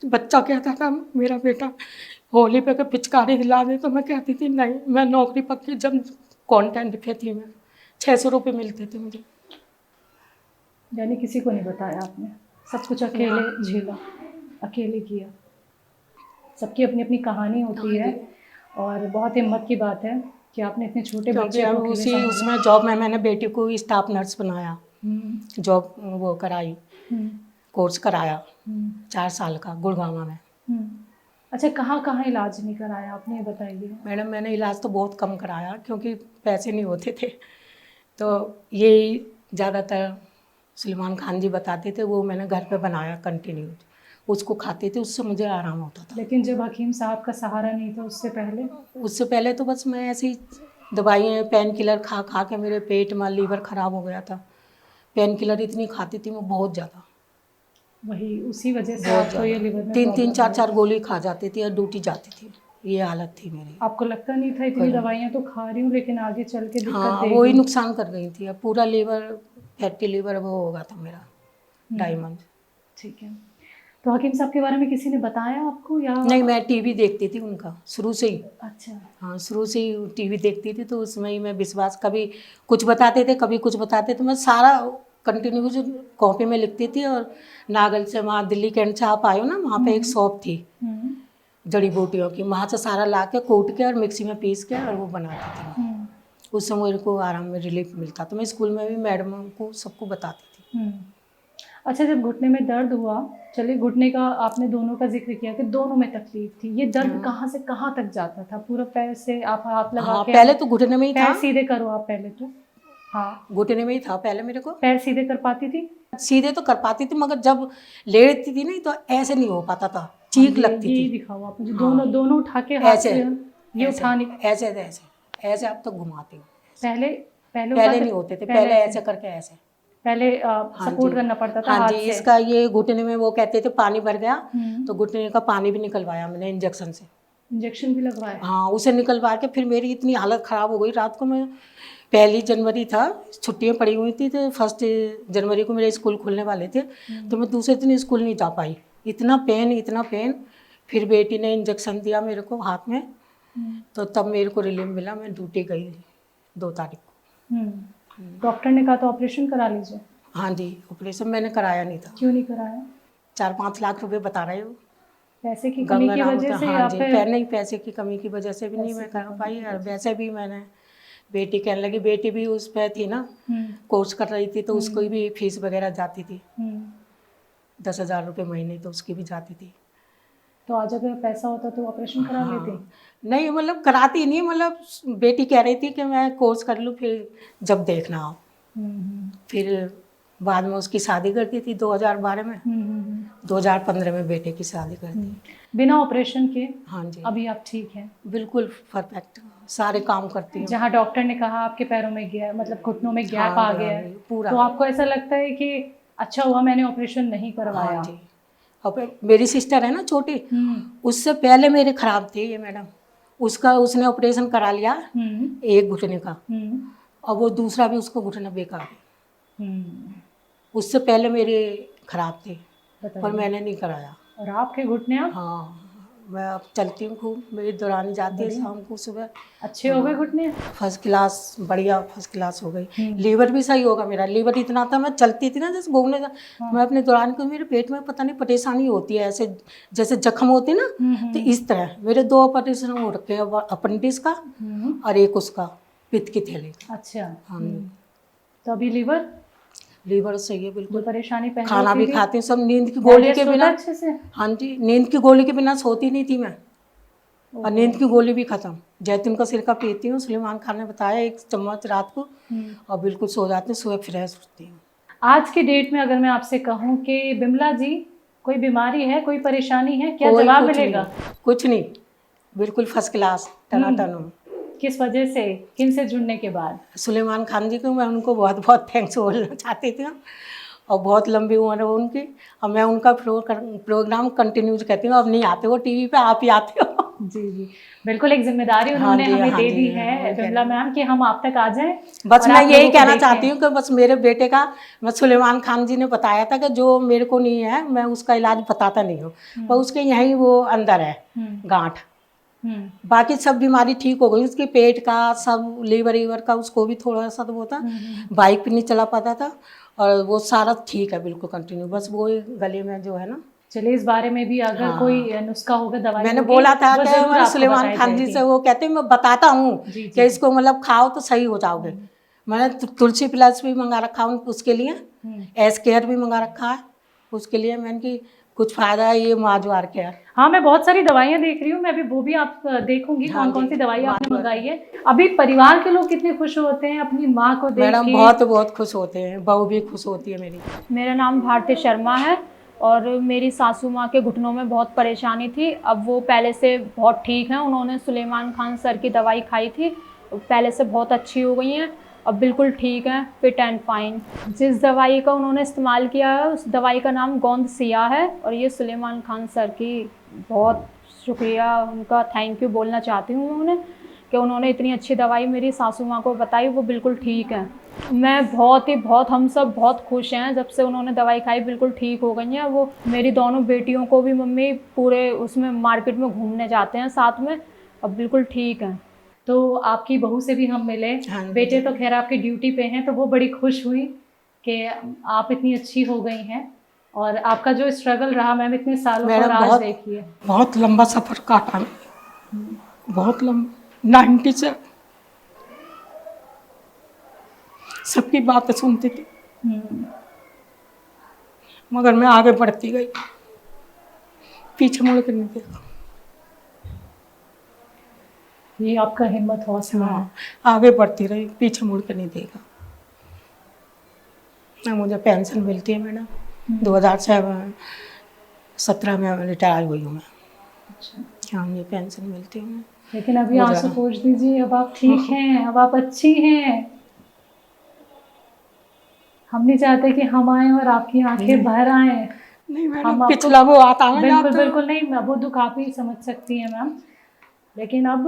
बच्चा कहता था मेरा बेटा होली पे के पिचकारी दिला दे, तो मैं कहती थी नहीं, मैं नौकरी पक्की। जब कॉन्टेंट पे थी मैं, 600 रुपये मिलते थे मुझे। यानी किसी को नहीं बताया आपने, सब कुछ अकेले झेला, अकेले किया। सबकी अपनी अपनी कहानी होती है और बहुत हिम्मत की बात है कि आपने इतने छोटे बच्चे को अकेले उसी संभाला। उसमें जॉब में मैंने बेटी को स्टाफ नर्स बनाया, जॉब वो कराई, कोर्स कराया 4 साल का गुड़गांव में। अच्छा, कहाँ कहाँ इलाज नहीं कराया आपने, ये बताइए। मैडम मैंने इलाज तो बहुत कम कराया क्योंकि पैसे नहीं होते थे, तो ये ज़्यादातर सलमान खान जी बताते थे, वो मैंने घर पे बनाया कंटिन्यू, उसको खाते थे, उससे मुझे आराम होता था। लेकिन जब हकीम साहब का सहारा नहीं था उससे पहले तो बस मैं ऐसी दवाइयाँ पेन किलर खा खा के मेरे पेट में लीवर ख़राब हो गया था। पेन किलर इतनी खाती थी मैं, बहुत ज़्यादा, वही उसी वजह से बहुत आपको ये ज़्यादा, लिवर में 3-3 प्रॉब्लम 4-4 हुई। गोली खा जाती थी और ड्यूटी जाती थी, ये हालत थी मेरी। आपको लगता नहीं था इतनी दवाइयाँ तो खा रही हूँ लेकिन आगे चल के दिक्कत हाँ, देगी? वही नुकसान कर गई थी, अब पूरा लीवर, फैटी लीवर वो होगा था मेरा, डायमंड। ठीक है। तो हकीम साहब के बारे में किसी ने बताया आपको या? नहीं, मैं टीवी देखती थी उनका शुरू से ही। अच्छा। हाँ, शुरू से ही टीवी देखती थी, तो उसमें ही मैं विश्वास, कभी कुछ बताते थे कभी कुछ बताते थे, मैं सारा कंटिन्यू जो कॉपी में लिखती थी। और नागल से वहाँ दिल्ली कैंट से आप आयो ना, वहाँ पे एक शॉप थी जड़ी बूटियों की, वहाँ से सारा ला के कूट के और मिक्सी में पीस के और वो बनाती थी। उससे मेरे को आराम में रिलीफ मिलता, तो मैं स्कूल में भी मैडम को सबको बताती थी। अच्छा, जब घुटने में दर्द हुआ, चलिए घुटने का आपने दोनों का जिक्र किया कि दोनों में तकलीफ थी, ये दर्द कहाँ से कहाँ तक जाता था? पूरा पैर से आप हाथ लगा हाँ, के? पहले तो घुटने में ही था। पैर सीधे करो आप पहले तो। हाँ, घुटने में ही था पहले मेरे को। पैर सीधे कर पाती थी? सीधे तो कर पाती थी, मगर जब लेटती थी नहीं तो ऐसे नहीं हो पाता था, चीख लगती ये थी। दिखाओ आप मुझे, दोनों उठा के हाथ ऐसे से ये ऐसे उठाने। ऐसे ऐसे ऐसे अब तो घुमाती हूँ। पहले पहले नहीं होते थे, पहले ऐसे करके ऐसे। पहले हाँ सपोर्ट जी, करना पड़ता था हाँ हाथ जी। से। इसका ये घुटने में वो कहते थे पानी भर गया, तो घुटने का पानी भी निकलवाया मैंने इंजेक्शन से। इंजेक्शन भी लगवाया? हाँ, उसे निकलवा के फिर मेरी इतनी हालत ख़राब हो गई रात को। मैं 1 जनवरी था, छुट्टियाँ पड़ी हुई थी, तो 1 जनवरी को मेरे स्कूल खुलने वाले थे, तो मैं दूसरे दिन स्कूल नहीं जा पाई, इतना पेन। फिर बेटी ने इंजेक्शन दिया मेरे को हाथ में, तो तब मेरे को रिलीफ मिला। मैं ड्यूटी गई 2 तारीख को। डॉक्टर ने कहा तो ऑपरेशन करा लीजिए। हाँ जी, ऑपरेशन मैंने कराया नहीं था। क्यों नहीं कराया? 4-5 लाख रुपए बता रहे हो। पैसे की कमी की वजह से? हाँ जी, नहीं, पैसे की कमी की वजह से भी नहीं मैं करा पाई। और वैसे भी मैंने, बेटी कहने लगी, बेटी भी उस पर थी ना, कोर्स कर रही थी, तो उसको भी फीस वगैरह जाती थी, 10,000 रुपये महीने, तो उसकी भी जाती थी। तो आज अगर पैसा होता तो ऑपरेशन करा लेते? नहीं, मतलब कराती नहीं, मतलब बेटी कह रही थी कि मैं कोर्स कर लूँ, फिर जब देखना हो। फिर बाद में उसकी शादी कर दी थी 2012 में। 2015 में बेटे की शादी कर दी बिना ऑपरेशन के। हाँ जी, अभी आप ठीक हैं? बिल्कुल परफेक्ट, सारे काम करती हूँ। जहाँ डॉक्टर ने कहा आपके पैरों में गया, मतलब घुटनों में गैप आ गया है पूरा, तो आपको ऐसा लगता है कि अच्छा हुआ मैंने ऑपरेशन नहीं करवाया? हाँ जी। और मेरी सिस्टर है ना छोटी, उससे पहले मेरे खराब थे ये मैडम, उसने ऑपरेशन करा लिया एक घुटने का, और वो दूसरा भी उसको घुटना बेकार है। उससे पहले मेरे खराब थे, पर मैंने नहीं कराया। और आपके घुटने? हाँ, मैं अब चलती हूँ खूब, मेरी दौरानी जाती है शाम को सुबह। अच्छे हो गए घुटने? फर्स्ट क्लास, बढ़िया फर्स्ट क्लास हो गई। लीवर भी सही होगा मेरा, लीवर इतना था, मैं चलती थी ना जैसे घूमने मैं अपने दौरान को, मेरे पेट में पता नहीं परेशानी होती है, ऐसे जैसे जख्म होते ना, तो इस तरह मेरे 2 ऑपरेशन हो रखे हैं, अपेंडिक्स का और एक उसका पित्त की थैली। अच्छा। हाँ, तो अभी लीवर सही है बिल्कुल। जो परेशानी पहले खाना भी खाती हूँ सब, नींद की गोली के बिना। अच्छे से? हाँ जी, नींद की गोली के बिना सोती नहीं थी मैं, और नींद की गोली भी खत्म। जैतून का सिरका पीती हूँ, सलमान खान ने बताया 1 चम्मच रात को, और बिल्कुल सो जाती हूँ, सुबह फ्रेश उठती हूँ। आज के डेट में अगर मैं आपसे कहूँ कि बिमला जी कोई बीमारी है, कोई परेशानी है, क्या जवाब मिलेगा? कुछ नहीं, बिल्कुल फर्स्ट क्लास, टनाटन हूँ। किस वजह से, किन से जुड़ने के बाद? सलमान खान जी को मैं उनको बहुत बहुत थैंक्स बोलना चाहती थी, और बहुत लंबी उम्र है उनकी, और मैं उनका प्रोग्राम कंटिन्यू करती हूँ। अब नहीं आते वो टीवी पे, आप ही आते हो। जी जी, बिल्कुल, एक जिम्मेदारी उन्होंने हमें दे दी है बिमला मैम कि हम आप तक आ जाएं। बस मैं यही कहना चाहती हूँ कि बस मेरे बेटे का, मैं सलमान खान जी ने बताया था कि जो मेरे को नहीं है मैं उसका इलाज बताता नहीं हूँ, पर उसके यहीं वो अंदर है गांठ, बाकी सब बीमारी ठीक हो गई उसके, पेट का सब, लीवर का उसको भी थोड़ा सा तो वो था, बाइक पे नहीं चला पाता था, और वो सारा ठीक है बिल्कुल कंटिन्यू, बस वो गले में जो है ना। चलिए, इस बारे में भी अगर कोई नुस्खा होगा, दवाई मैंने बोला था कि सलमान खान जी से, वो कहते हैं मैं बताता हूँ कि इसको मतलब खाओ तो सही हो जाओगे। मैंने तुलसी प्लस भी मंगा रखा उसके लिए, एस केयर भी मंगा रखा है उसके लिए। मैंने कि कुछ फायदा है ये माजवार के है। हाँ, मैं बहुत सारी दवाइयाँ देख रही हूँ, मैं भी वो भी आप देखूंगी हाँ कौन कौन जी, सी दवाई आपने मंगाई है। अभी परिवार के लोग कितने खुश होते हैं अपनी माँ को देख मैडम के? बहुत खुश होते हैं, बहू भी खुश होती है मेरी। मेरा नाम भारती शर्मा है और मेरी सासू माँ के घुटनों में बहुत परेशानी थी। अब वो पहले से बहुत ठीक हैं। उन्होंने सुलेमान खान सर की दवाई खाई थी, पहले से बहुत अच्छी हो गई हैं, अब बिल्कुल ठीक हैं, फिट एंड फाइन। जिस दवाई का उन्होंने इस्तेमाल किया है उस दवाई का नाम गोंद सिया है और ये सुलेमान खान सर की बहुत शुक्रिया, उनका थैंक यू बोलना चाहती हूँ उन्होंने कि उन्होंने इतनी अच्छी दवाई मेरी सासू माँ को बताई, वो बिल्कुल ठीक है। मैं बहुत हम सब बहुत खुश हैं, जब से उन्होंने दवाई खाई बिल्कुल ठीक हो गई हैं। वो मेरी दोनों बेटियों को भी मम्मी पूरे उसमें मार्केट में घूमने जाते हैं साथ में, अब बिल्कुल ठीक हैं। तो आपकी बहू से भी हम मिले, हाँ। बेटे तो खैर आपकी ड्यूटी पे हैं, तो वो बड़ी खुश हुई कि आप इतनी अच्छी हो गई हैं। और आपका जो स्ट्रगल रहा मैम इतने सालों का, और मैडम आज देखिए। बहुत लंबा सफ़र काटा मैंने, बहुत लंबा। 90 से सबकी बातें सुनती थी मगर मैं आगे बढ़ती गई, पीछे मुड़ के नहीं देखा। ये आपका हिम्मत हौसला है। हाँ, आगे बढ़ती रही, पीछे मुड़ के नहीं देखा। ना मुझे पेंशन मिलती है मैडम, 2017 में रिटायर हुई हूँ मैं। अच्छा। हाँ, मुझे पेंशन मिलती है। लेकिन अभी आंसू पोंछ दीजिए, अब आप ठीक हैं, अब आप अच्छी हैं। हम नहीं चाहते कि हम आए और आपकी आंखें भर आए। नहीं हम मैडम, आपको- पिछला वो आता है ना, बिल्कुल याद तो- बिल्कुल नहीं, वो दुख आप ही समझ सकती हैं मैम, लेकिन अब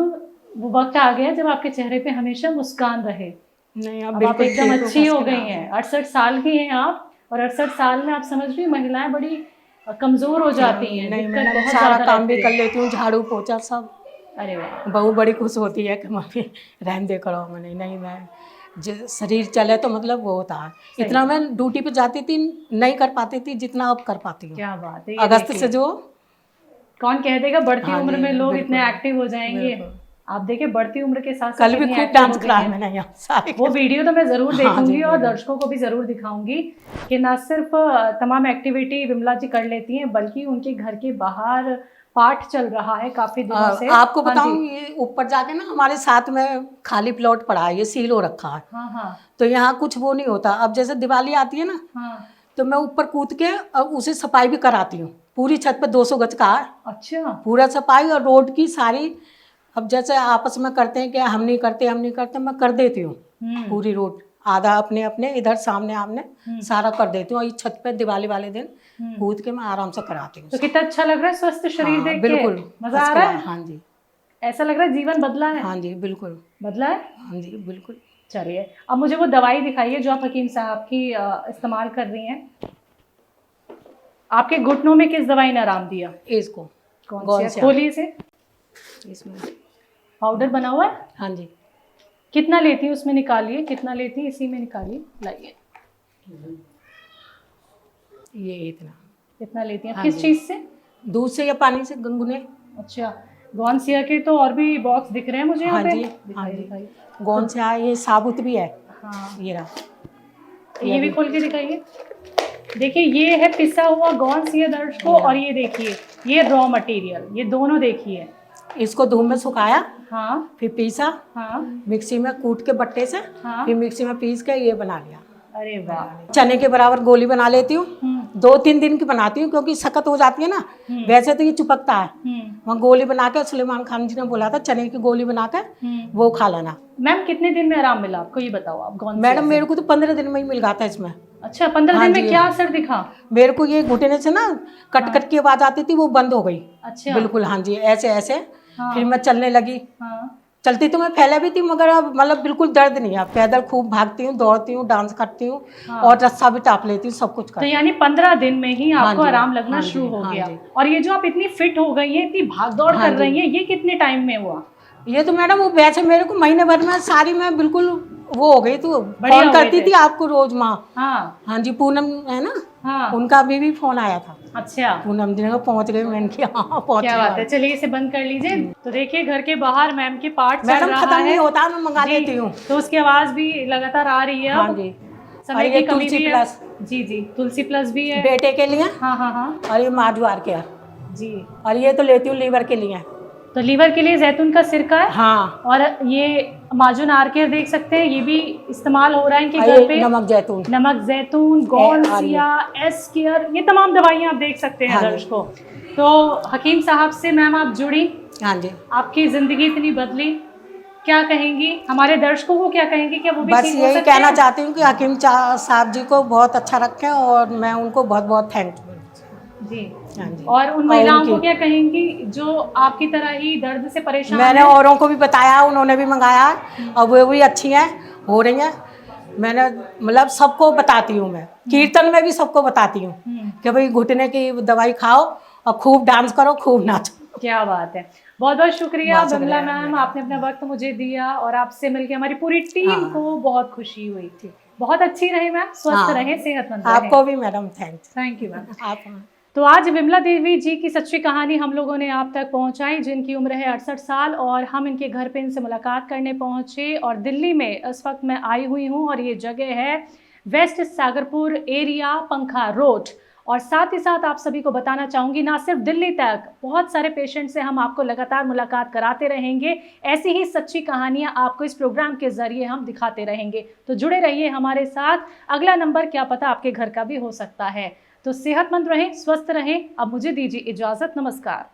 वो वक्त आ गया जब आपके चेहरे पे हमेशा मुस्कान रहे। नहीं, अब आप बिल्कुल एकदम ठीक हो, अच्छी हो बस के गई नाम। हैं। 68 साल की हैं आप, और 68 साल में आप समझ रही हैं महिलाएं बड़ी कमजोर हो जाती हैं। नहीं दिक्कत मैडम, बहुत सारा ज्यादा काम भी रहती कर है। लेती हूँ, झाड़ू पोछा सब। अरे वाह। बहू बड़ी खुश होती है कि मम्मी रहने दे करो। मैंने नहीं, मैं शरीर चले तो मतलब वो होता है। इतना मैं ड्यूटी पे जाती थी, नहीं कर पाती थी जितना अब कर पाती हूँ। क्या बात है। ये अगस्त देखिए, से जो कौन कह देगा बढ़ती हाँ उम्र जी, में लोग बिल्कुल, इतने एक्टिव हो जाएंगे। बिल्कुल। आप देखिए बढ़ती उम्र के साथ साथ कल भी कितनी खूब active डांस हो गई कराया हैं। मैंने यहाँ सारे। वो वीडियो तो मैं ज़रूर हाँ देखूंगी जी, और बिल्कुल। दर्शकों को भी ज़रूर दिखाऊंगी कि न सिर्फ तमाम एक्टिविटी विमला जी कर लेती हैं, बल्कि उनके घर के बाहर पाठ चल रहा है काफ़ी दिनों से। आपको हाँ बताऊं, जी। ये ऊपर जाके ना हमारे साथ में खाली प्लॉट पड़ा है, ये सील हो रखा है, हाँ हाँ तो यहाँ कुछ वो नहीं होता। अब जैसे दिवाली आती है ना, हाँ। तो मैं ऊपर कूद के अब उसे सफाई भी कराती हूँ। पूरी छत पे 200 गज का है, अच्छा। पूरा सफाई, और रोड की सारी। अब जैसे आपस में करते हैं कि हम नहीं करते, मैं कर देती हूँ पूरी रोड। आधा अपने अपने इधर सामने आमने सारा कर देती हूँ, और इस छत पे दिवाली वाले दिन कूद के मैं आराम से कराती हूँ। तो कितना अच्छा लग रहा है स्वस्थ शरीर हाँ, देख के। बिल्कुल मजा आ रहा है। हाँ जी, ऐसा लग रहा है जीवन बदला है। हाँ जी, बिल्कुल, बदला है। हाँ जी, बिल्कुल। चलिए, अब मुझे वो दवाई दिखाइए जो आप हकीम साहब की इस्तेमाल कर रही हैं। आपके घुटनों में किस दवाई ने आराम दिया? इसको कौन सी? खोलिए से। इसमें पाउडर बना हुआ है। हाँ जी। कितना लेती है उसमें निकालिए, कितना लेती है इसी में निकालिए, लाइए। ये इतना कितना लेती हैं? हाँ किस जी। चीज़ से? दूध से या पानी से गुनगुने? अच्छा, गौनसिया के तो और भी बॉक्स दिख रहे हैं मुझे यहाँ हाँ पे। जी, हाँ दिखाइए जी। दिखाइए। कौन सा है? ये साबुत भी है, हाँ, ये रहा। ये भी खोल के दिखाइए। देखिए, ये है पिसा हुआ गौनसिया दर्शकों, और ये देखिए ये रॉ मटेरियल, ये दोनों देखिए। इसको धूप में सुखाया, हाँ फिर पीसा, हाँ मिक्सी में कूट के बट्टे से, हाँ। फिर मिक्सी में पीस के ये बना लिया। अरे वाह। चने के बराबर गोली बना लेती हूँ, 2-3 दिन की बनाती हूँ, क्योंकि सख्त हो जाती है ना। वैसे तो ये चिपकता है, वहाँ गोली बना के सुलेमान खान जी ने बोला था चने की गोली बना के वो खा लेना। मैम कितने दिन में आराम मिला आपको, ये बताओ आप। गौनसिया मैडम से? मेरे को तो 15 दिन में ही मिल गया था इसमें। अच्छा, 15 हाँ दिन में जी। क्या असर दिखा? मेरे को ये घुटने से ना कट कट की आवाज आती थी, वो बंद हो गई अच्छा। बिल्कुल। हाँ जी, ऐसे ऐसे। हाँ। फिर मैं चलने लगी, हाँ। चलती तो मैं पहले भी थी, मगर अब मतलब बिल्कुल दर्द नहीं है। पैदल खूब भागती हूँ, दौड़ती हूँ, डांस करती हूँ, और रस्सा भी टाप लेती हूँ, सब कुछ तो करती हूँ। यानी 15 दिन में ही हाँ आपको जी, आराम लगना हाँ जी, शुरू हो हाँ गया। जी। और ये जो आप इतनी फिट हो गई हैं, इतनी भाग दौड़ हाँ कर जी। रही हैं, ये कितने टाइम में हुआ? ये तो मैडम वो वैसे मेरे को महीने भर में सारी मैं बिल्कुल वो हो गई। तो बढ़िया फोन हो गए करती थे। थी आपको रोज माँ। हाँ हाँ जी, पूनम है ना, हाँ। उनका अभी भी फोन आया था। अच्छा, पूनम जी ने कहा पहुँच गए, मैंने कहा हाँ पहुँच क्या बात है। गए। चलिए इसे बंद कर लीजिए। तो देखिए, घर के बाहर मैम के पार्ट चल मैडम रहा खत्म है। नहीं होता, मैं मंगा जी, लेती हूँ। तो उसकी आवाज भी लगातार आ रही है हाँ अब। जी, समय और ये की कमी तुलसी भी है। प्लस। जी जी, तुलसी प्लस भी है। बेटे के लिए। हाँ हाँ हाँ और ये माधवार केयर। जी। और ये तो लेती हूँ लीवर के लिए। तो लीवर के लिए जैतून का सिरका है। हाँ। और ये माजुन आर केयर देख सकते हैं, ये भी इस्तेमाल हो रहा है इनके और घर ये पे। नमक जैतून। नमक जैतून, गॉन्सिया, एस केयर, ये तमाम दवाइयाँ आप देख सकते हैं हाँ जी। दर्शकों। तो हकीम साहब से मैम आप जुड़ी, हाँ जी। आपकी ज़िंदगी इतनी बदली, क्या कहेंगी हमारे दर्शकों को, क्या कहेंगी, क्या वो भी बस ठीक हो यही सकते कहना हैं? चाहती हूँ कि हकीम साहब जी को बहुत अच्छा रखें और मैं उनको बहुत बहुत थैंक जी। हाँ जी। और उन और महिलाओं उनकी- को क्या कहेंगी जो आपकी तरह ही दर्द से परेशान मैंने हैं? औरों को भी बताया, उन्होंने भी मंगाया और वो भी अच्छी हैं, हो रही हैं। मैंने मतलब सबको बताती हूँ, मैं कीर्तन में भी सबको बताती हूँ कि भाई घुटने की दवाई खाओ और खूब डांस करो, खूब नाचो। क्या बात है, बहुत बहुत शुक्रिया बहुत शुक्रिया बिमला मैम, मैडम। आपने अपना वक्त मुझे दिया और आपसे मिलकर हमारी पूरी टीम हाँ। को बहुत खुशी हुई थी। बहुत अच्छी रही मैम, स्वस्थ हाँ। रहें, सेहतमंद रहें। आपको भी madam thanks. Thank you ma'am. आप तो आज विमला देवी जी की सच्ची कहानी हम लोगों ने आप तक पहुंचाई, जिनकी उम्र है 68 साल और हम इनके घर पे इनसे मुलाकात करने पहुंचे। और दिल्ली में इस वक्त मैं आई हुई हूं और ये जगह है वेस्ट सागरपुर एरिया, पंखा रोड। और साथ ही साथ आप सभी को बताना चाहूँगी, ना सिर्फ दिल्ली तक, बहुत सारे पेशेंट से हम आपको लगातार मुलाकात कराते रहेंगे। ऐसी ही सच्ची कहानियाँ आपको इस प्रोग्राम के जरिए हम दिखाते रहेंगे। तो जुड़े रहिए हमारे साथ, अगला नंबर क्या पता आपके घर का भी हो सकता है। तो सेहतमंद रहें, स्वस्थ रहें। अब मुझे दीजिए इजाज़त, नमस्कार।